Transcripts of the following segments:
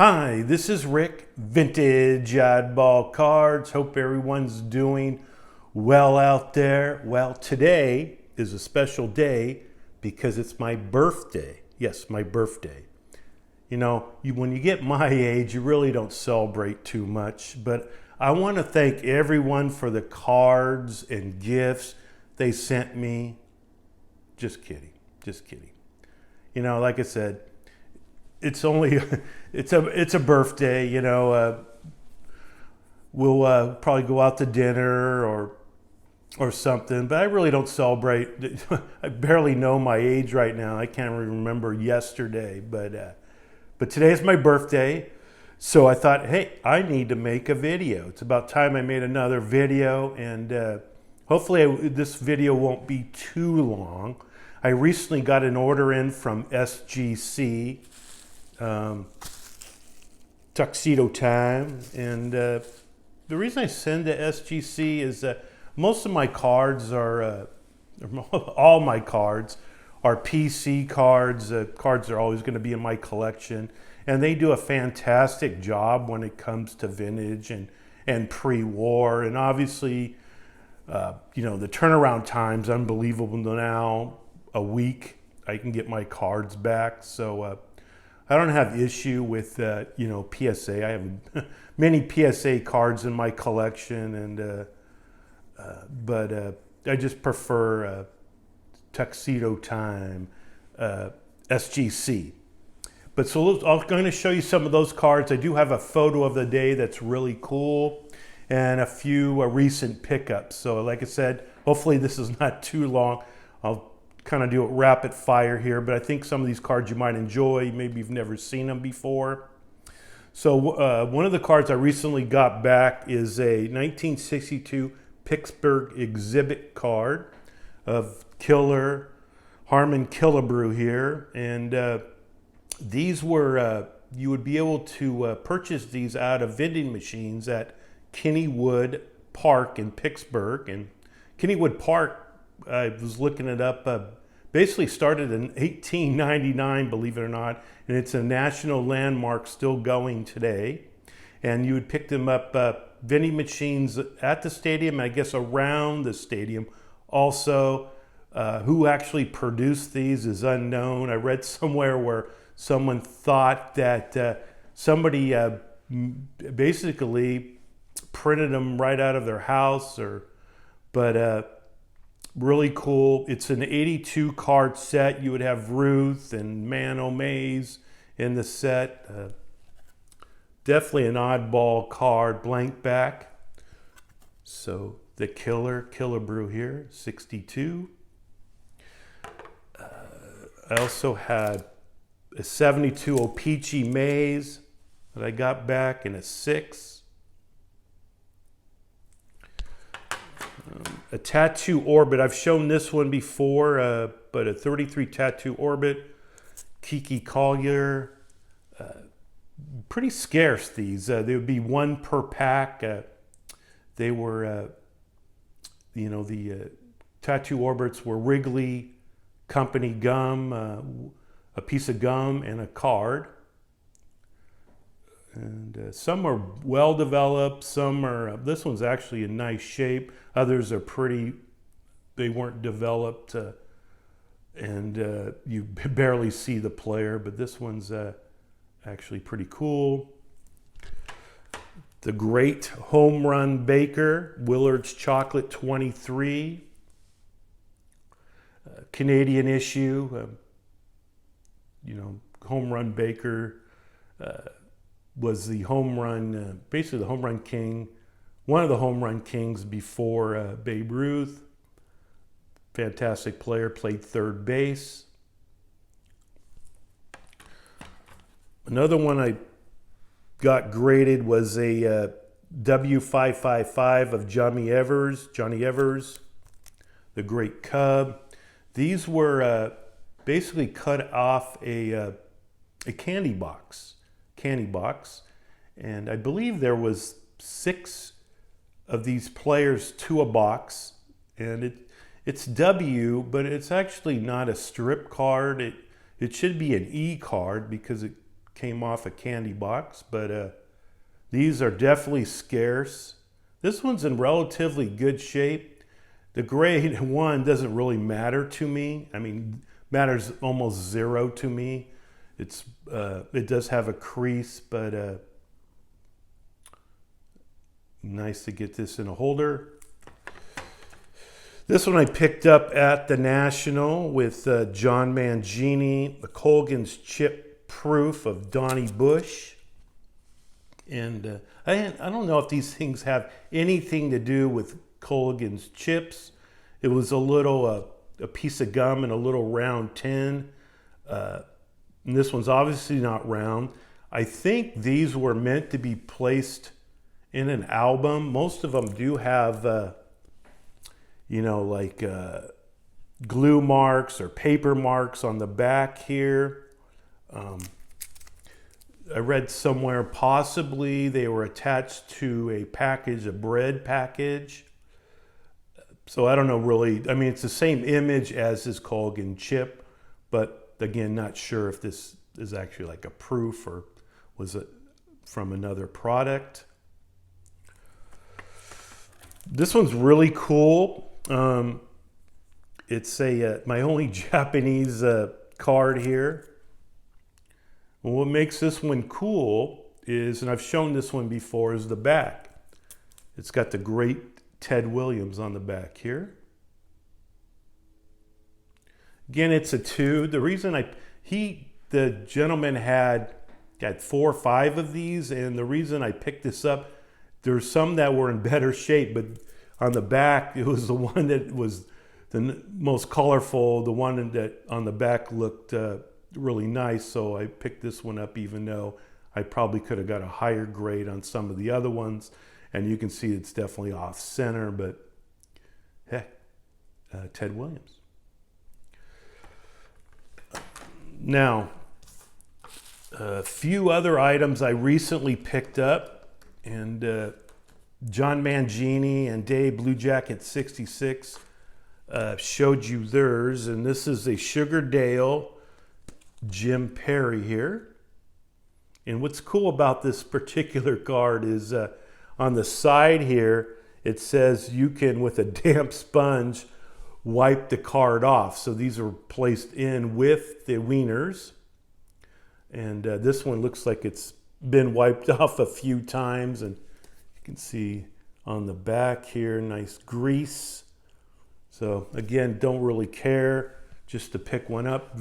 Hi, this is Rick, Vintage Oddball Cards. Hope everyone's doing well out there. Well, today is a special day because it's my birthday. Yes, my birthday. You know, when you get my age, you really don't celebrate too much, but I want to thank everyone for the cards and gifts they sent me. Just kidding, just kidding. You know, like I said, it's only it's a birthday. You know, we'll probably go out to dinner or something, but I really don't celebrate. I barely know my age right now. I can't even remember yesterday, but today is my birthday, so I thought, hey, I need to make a video. It's about time I made another video, and hopefully this video won't be too long. I recently got an order in from SGC. Tuxedo Time, and the reason I send to SGC is that most of my cards are all my cards are PC cards. Cards are always going to be in my collection, and they do a fantastic job when it comes to vintage and pre-war. And obviously, you know, the turnaround time's unbelievable now. A week I can get my cards back, so I don't have issue with you know, PSA. I have many PSA cards in my collection, and but I just prefer Tuxedo Time, SGC. But so I'm going to show you some of those cards. I do have a photo of the day that's really cool, and a few recent pickups. So like I said, hopefully this is not too long. I'll kind of do it rapid fire here, but I think some of these cards you might enjoy. Maybe you've never seen them before. So one of the cards I recently got back is a 1962 Pittsburgh exhibit card of Killer, Harmon Killebrew here. And these were, you would be able to purchase these out of vending machines at Kennywood Park in Pittsburgh. And Kennywood Park, I was looking it up, basically started in 1899, believe it or not, and it's a national landmark still going today. And you would pick them up, vending machines at the stadium, I guess around the stadium. Also, who actually produced these is unknown. I read somewhere where someone thought that somebody basically printed them right out of their house, but really cool. It's an 82 card set. You would have Ruth and Man O'Mays in the set. Definitely an oddball card, blank back. So the Killebrew here, 62. I also had a 72 O-Pee-Chee Maze that I got back in a 6. A Tattoo Orbit. I've shown this one before, but a 33 Tattoo Orbit. Kiki Collier. Pretty scarce, these. They would be one per pack. They were, you know, the Tattoo Orbits were Wrigley Company gum, a piece of gum and a card. And some are well developed, some are, this one's actually in nice shape, others are pretty, they weren't developed, and you barely see the player, but this one's actually pretty cool. The Great Home Run Baker, Willard's Chocolate 23, Canadian issue, you know, Home Run Baker, was the home run, basically the home run king, one of the home run kings before Babe Ruth. Fantastic player, played third base. Another one I got graded was a W555 of Johnny Evers, the Great Cub. These were basically cut off a candy box, and I believe there was 6 of these players to a box, and it's W, but it's actually not a strip card. It should be an E card because it came off a candy box, but these are definitely scarce. This one's in relatively good shape. The grade 1 doesn't really matter to me. I mean, matters almost zero to me. It does have a crease, but nice to get this in a holder. This one I picked up at the National with John Mangini, the Colgan's Chip Proof of Donnie Bush. And I don't know if these things have anything to do with Colgan's chips. It was a little, a piece of gum and a little round tin. And this one's obviously not round. I think these were meant to be placed in an album. Most of them do have, you know, like glue marks or paper marks on the back here. I read somewhere possibly they were attached to a package, a bread package. So I don't know really. I mean, it's the same image as this Colgan chip, but again, not sure if this is actually like a proof or was it from another product. This one's really cool. It's my only Japanese card here. Well, what makes this one cool is, and I've shown this one before, is the back. It's got the great Ted Williams on the back here. Again, it's a 2. The reason the gentleman had 4 or 5 of these, and the reason I picked this up, there's some that were in better shape, but on the back, it was the one that was the most colorful, the one that on the back looked really nice, so I picked this one up even though I probably could have got a higher grade on some of the other ones. And you can see it's definitely off center, but heck, Ted Williams. Now, a few other items I recently picked up, and John Mangini and Dave Blue Jacket 66 showed you theirs, and this is a Sugar Dale Jim Perry here. And what's cool about this particular card is on the side here, it says you can, with a damp sponge, wipe the card off. So these are placed in with the wieners. And this one looks like it's been wiped off a few times. And you can see on the back here, nice grease. So again, don't really care. Just to pick one up,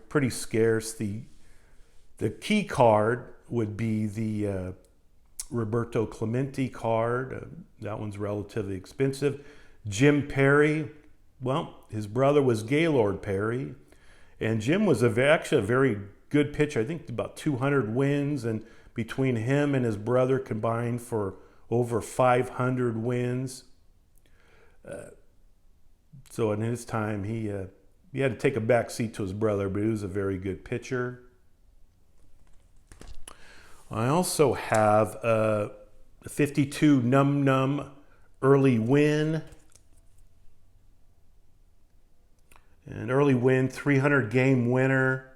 pretty scarce. The key card would be the Roberto Clemente card. That one's relatively expensive. Jim Perry, well, his brother was Gaylord Perry, and Jim was actually a very good pitcher. I think about 200 wins, and between him and his brother combined for over 500 wins. So in his time, he had to take a back seat to his brother, but he was a very good pitcher. I also have a 52 Num Num Early Win. An early win, 300 game winner.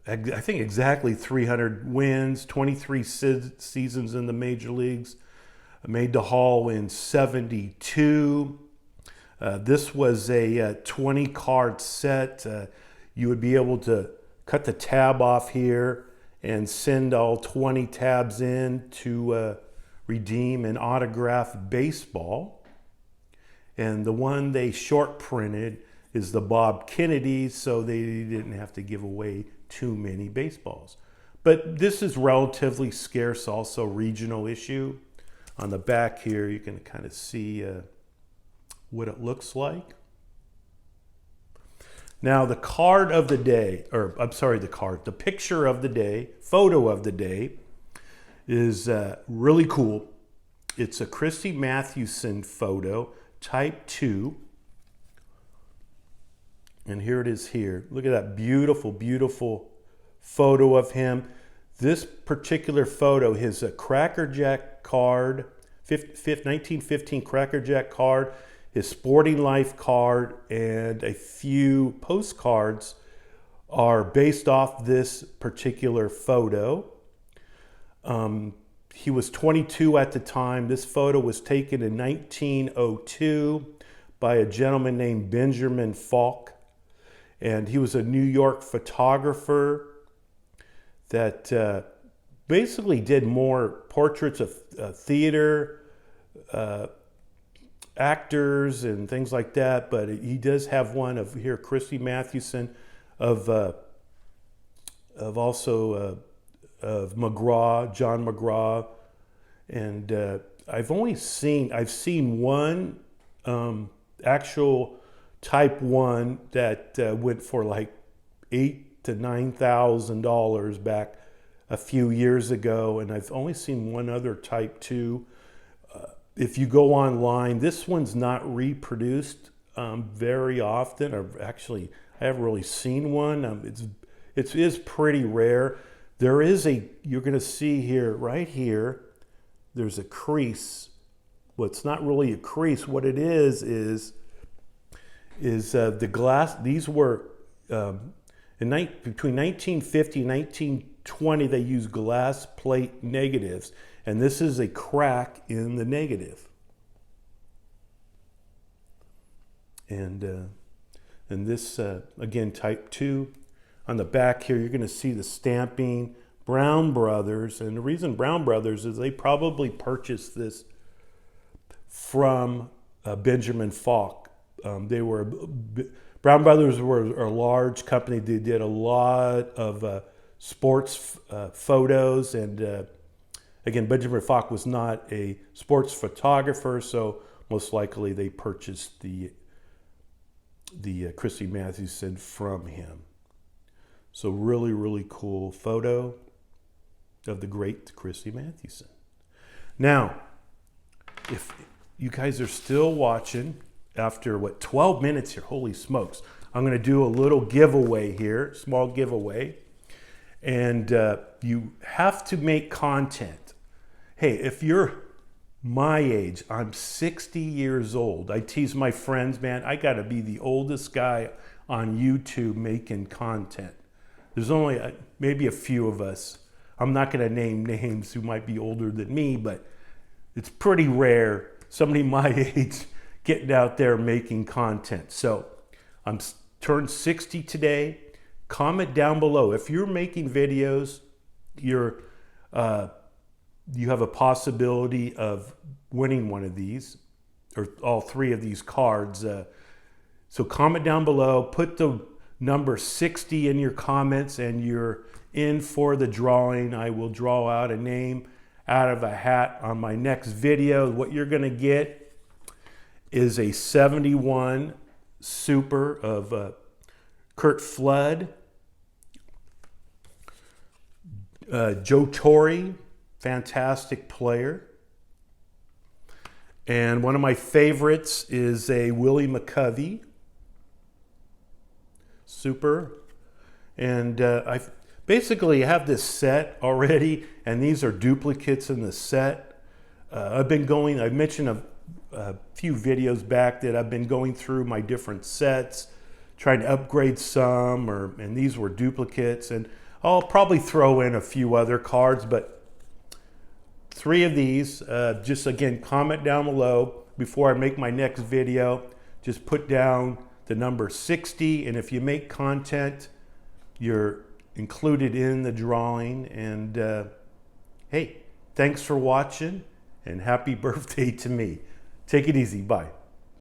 I think exactly 300 wins, 23 seasons in the major leagues. I made the Hall in 72. This was a 20 card set. You would be able to cut the tab off here and send all 20 tabs in to redeem an autographed baseball. And the one they short printed is the Bob Kennedy, so they didn't have to give away too many baseballs. But this is relatively scarce, also regional issue. On the back here, you can kind of see what it looks like. Now the card of the day, or I'm sorry, the picture of the day, photo of the day is really cool. It's a Christy Mathewson photo, type 2. And here it is here. Look at that beautiful, beautiful photo of him. This particular photo is a Cracker Jack card, 1915 Cracker Jack card, his Sporting Life card, and a few postcards are based off this particular photo. He was 22 at the time. This photo was taken in 1902 by a gentleman named Benjamin Falk. And he was a New York photographer that basically did more portraits of theater, actors and things like that. But he does have one of here, Christy Mathewson, of also of McGraw, John McGraw. And I've seen one actual type 1 that went for like $8,000 to $9,000 back a few years ago, and I've only seen one other type 2. If you go online, this one's not reproduced very often, or actually I haven't really seen one. It is pretty rare. There is you're going to see here, right here, there's a crease. Well, it's not really a crease. What it is the glass. These were between 1950 and 1920. They used glass plate negatives, and this is a crack in the negative. And this again, type 2. On the back here, you're going to see the stamping, Brown Brothers, and the reason Brown Brothers is they probably purchased this from Benjamin Falk. Brown Brothers were a large company. They did a lot of sports photos, and again, Benjamin Falk was not a sports photographer, so most likely they purchased the Christy Mathewson from him. So really, really cool photo of the great Christy Mathewson. Now, if you guys are still watching after 12 minutes here, holy smokes, I'm going to do a little giveaway here, small giveaway. And you have to make content. Hey, if you're my age, I'm 60 years old. I tease my friends, man, I got to be the oldest guy on YouTube making content. There's only maybe a few of us. I'm not going to name names who might be older than me, but it's pretty rare somebody my age getting out there making content. So I'm turned 60 today. Comment down below if you're making videos. You have a possibility of winning one of these, or all 3 of these cards. So comment down below. Put the number 60 in your comments, and you're in for the drawing. I will draw out a name out of a hat on my next video. What you're going to get is a 71 Super of Curt Flood, Joe Torre, fantastic player. And one of my favorites is a Willie McCovey Super. And I basically have this set already, and these are duplicates in the set. I mentioned a few videos back that I've been going through my different sets, trying to upgrade some, and these were duplicates. And I'll probably throw in a few other cards, but 3 of these. Just again, comment down below before I make my next video. Just put down the number 60, and if you make content, you're included in the drawing. And hey, thanks for watching, and happy birthday to me. Take it easy. Bye.